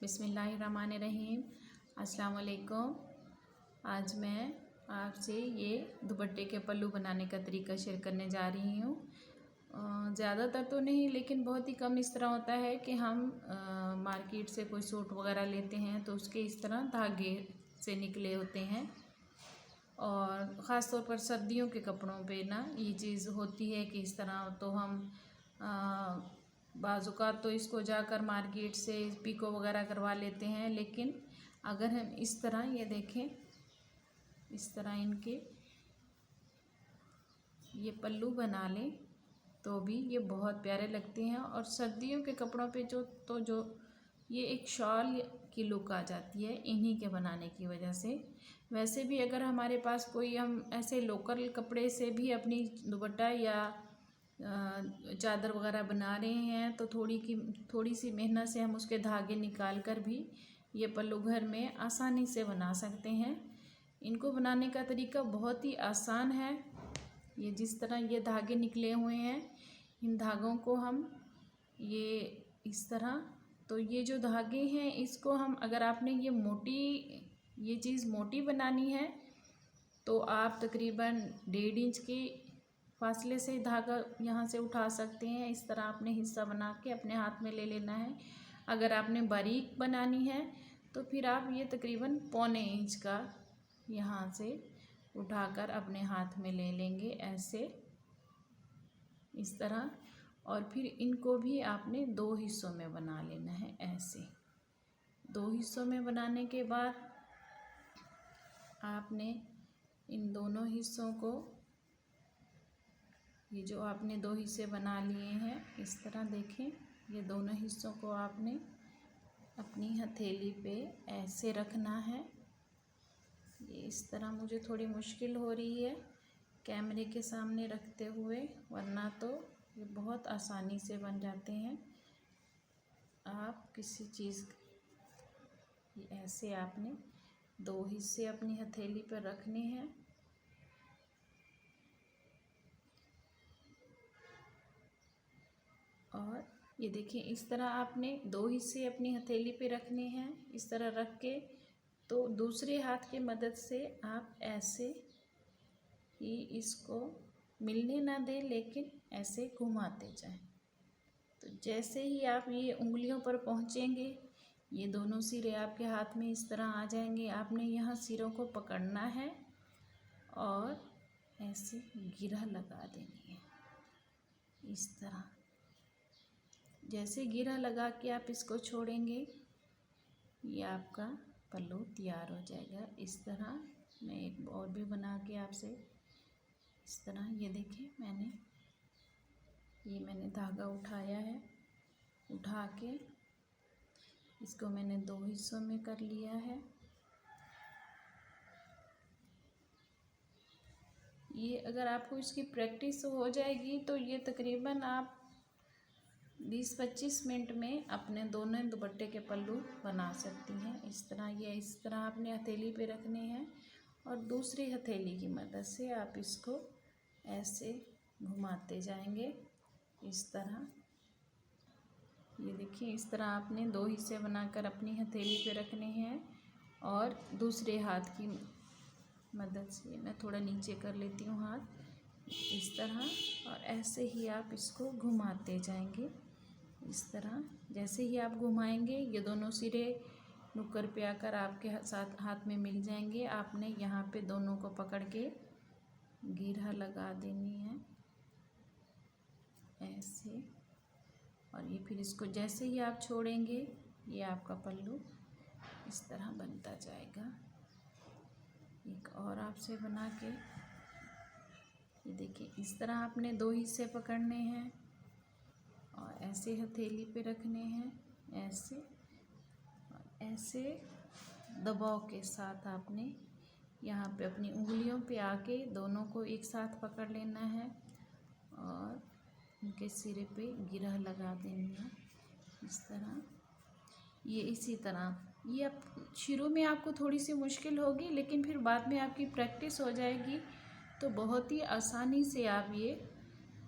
बिस्मिल्लाहिर्रहमानिर्रहीम। अस्सलाम वालेकुम। आज मैं आपसे ये दुपट्टे के पल्लू बनाने का तरीका शेयर करने जा रही हूँ। ज़्यादातर तो नहीं, लेकिन बहुत ही कम इस तरह होता है कि हम मार्केट से कोई सूट वगैरह लेते हैं तो उसके इस तरह धागे से निकले होते हैं। और ख़ास तौर पर सर्दियों के कपड़ों पे ना ये चीज़ होती है कि इस तरह तो हम बाज़ात तो इसको जाकर मार्केट से पिको वगैरह करवा लेते हैं, लेकिन अगर हम इस तरह ये देखें, इस तरह इनके ये पल्लू बना लें तो भी ये बहुत प्यारे लगते हैं। और सर्दियों के कपड़ों पे जो ये एक शॉल की लुक आ जाती है इन्हीं के बनाने की वजह से। वैसे भी अगर हमारे पास कोई हम ऐसे लोकल कपड़े से भी अपनी दुपट्टा या चादर वगैरह बना रहे हैं तो थोड़ी सी मेहनत से हम उसके धागे निकाल कर भी ये पल्लू घर में आसानी से बना सकते हैं। इनको बनाने का तरीका बहुत ही आसान है। ये जिस तरह ये धागे निकले हुए हैं, इन धागों को हम ये इस तरह, तो ये जो धागे हैं इसको हम, अगर आपने ये चीज़ मोटी बनानी है तो आप तकरीबन 1.5 इंच की फासले से धागा यहाँ से उठा सकते हैं। इस तरह आपने हिस्सा बना के अपने हाथ में ले लेना है। अगर आपने बारीक बनानी है तो फिर आप ये तकरीबन 1.25 इंच का यहाँ से उठाकर अपने हाथ में ले लेंगे ऐसे, इस तरह। और फिर इनको भी आपने 2 हिस्सों में बना लेना है ऐसे। 2 हिस्सों में बनाने के बाद आपने इन दोनों हिस्सों को, ये जो आपने 2 हिस्से बना लिए हैं इस तरह देखें, ये दोनों हिस्सों को आपने अपनी हथेली पे ऐसे रखना है। ये इस तरह मुझे थोड़ी मुश्किल हो रही है कैमरे के सामने रखते हुए, वरना तो ये बहुत आसानी से बन जाते हैं। आप किसी चीज़, ऐसे आपने 2 हिस्से अपनी हथेली पर रखने हैं और ये देखिए इस तरह आपने 2 हिस्से अपनी हथेली पे रखने हैं। इस तरह रख के तो दूसरे हाथ की मदद से आप ऐसे ही इसको मिलने ना दें, लेकिन ऐसे घुमाते जाएं। तो जैसे ही आप ये उंगलियों पर पहुँचेंगे, ये दोनों सिरे आपके हाथ में इस तरह आ जाएंगे। आपने यहाँ सिरों को पकड़ना है और ऐसे गिरह लगा देनी है इस तरह। जैसे गिरह लगा के आप इसको छोड़ेंगे, ये आपका पल्लू तैयार हो जाएगा। इस तरह मैं एक और भी बना के आपसे इस तरह, ये देखिए मैंने धागा उठाया है, उठा के इसको मैंने 2 हिस्सों में कर लिया है। ये अगर आपको इसकी प्रैक्टिस हो जाएगी तो ये तकरीबन आप 20-25 मिनट में अपने दोनों दुपट्टे के पल्लू बना सकती हैं। इस तरह आपने हथेली पे रखने हैं और दूसरी हथेली की मदद से आप इसको ऐसे घुमाते जाएंगे इस तरह। ये देखिए इस तरह आपने 2 हिस्से बनाकर अपनी हथेली पे रखने हैं और दूसरे हाथ की मदद से, मैं थोड़ा नीचे कर लेती हूँ हाथ, इस तरह। और ऐसे ही आप इसको घुमाते जाएंगे इस तरह। जैसे ही आप घुमाएंगे ये दोनों सिरे नुक्कड़ पे आकर आपके साथ हाथ में मिल जाएंगे। आपने यहाँ पे दोनों को पकड़ के गिरह लगा देनी है ऐसे। और ये फिर इसको जैसे ही आप छोड़ेंगे, ये आपका पल्लू इस तरह बनता जाएगा। एक और आपसे बना के, ये देखिए इस तरह आपने 2 हिस्से पकड़ने हैं और ऐसे हथेली पे रखने हैं ऐसे, और ऐसे दबाव के साथ आपने यहाँ पे अपनी उंगलियों पे आके दोनों को एक साथ पकड़ लेना है और उनके सिरे पे गिरह लगा देनी है इस तरह। ये इसी तरह, ये अब शुरू में आपको थोड़ी सी मुश्किल होगी, लेकिन फिर बाद में आपकी प्रैक्टिस हो जाएगी तो बहुत ही आसानी से आप ये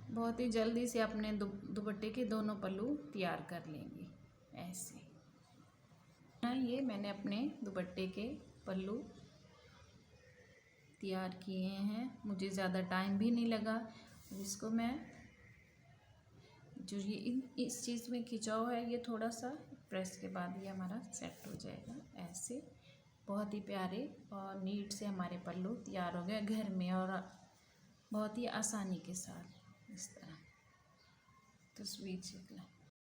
बहुत ही जल्दी से अपने दुपट्टे के दोनों पल्लू तैयार कर लेंगे ऐसे। ये मैंने अपने दुपट्टे के पल्लू तैयार किए हैं, मुझे ज़्यादा टाइम भी नहीं लगा। इसको मैं जो ये इस चीज़ में खिंचाव है ये थोड़ा सा प्रेस के बाद ये हमारा सेट हो जाएगा। ऐसे बहुत ही प्यारे और नीट से हमारे पल्लू तैयार हो गए घर में और बहुत ही आसानी के साथ। इस तरह तस्वीर चिपला।